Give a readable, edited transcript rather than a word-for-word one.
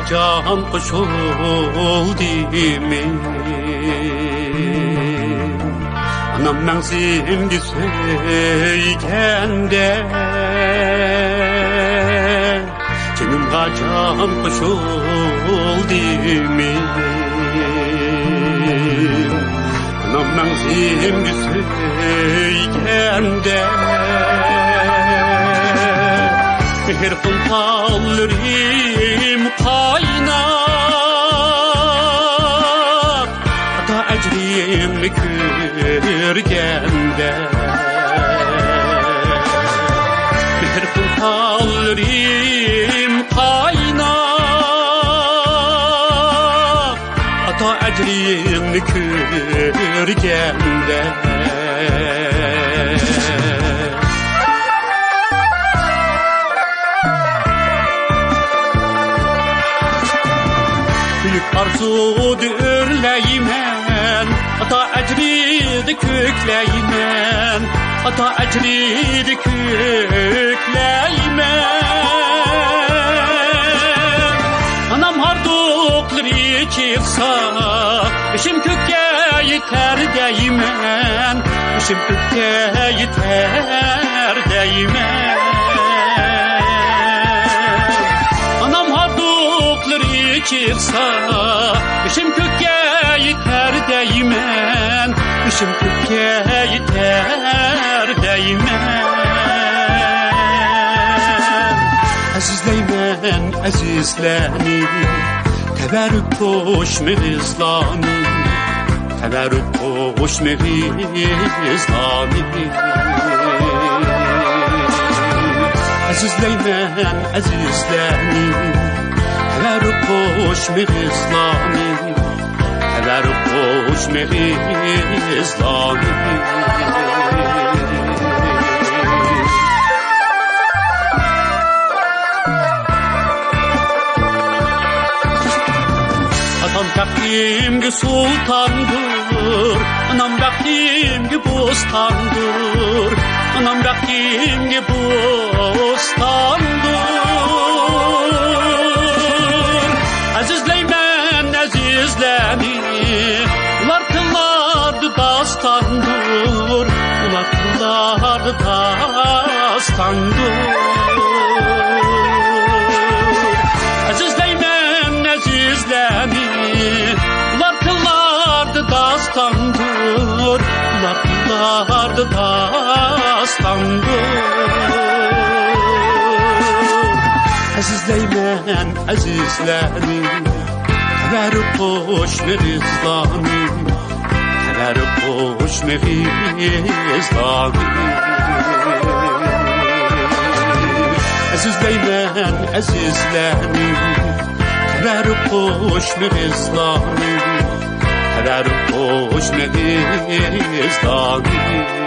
can koşuldu mi? Anam ben şimdi söyleyende canım can koşuldu mi? Anam ben şimdi söyleyende mehir fıntallarım kaynar ata ecrim kürgende mehir fıntallarım kaynar ata ecrim kürgende arzudu örleymen ata ecridi kökleymen ata ecridi kökleymen anam hardukları çıksa işim kökke yeter deymen işim kökke yeter deymen anam hardukları çıksa işim kökke yeter deymen işim kökke yeter deymen azizleymen azizleni teberrük koşme hızlani teberrük koşme hızlani azizleymen azizleni teberrük koşme hızlani teberrük koşme hızlani atam takdimgi sultandır anam takdimgi bostandır anam takdimgi bostandır azizleymen azizleni ular kıllardı dastandır ular kıllardı dastandır azizleymen azizleni ular kıllardı dastandır ular kıllardı dastandır azizleymen azizleni teberrük koşme hızlani teberrük koşme hızlani azizleymen azizleni teberrük koşme hızlani teberrük koşme hızlani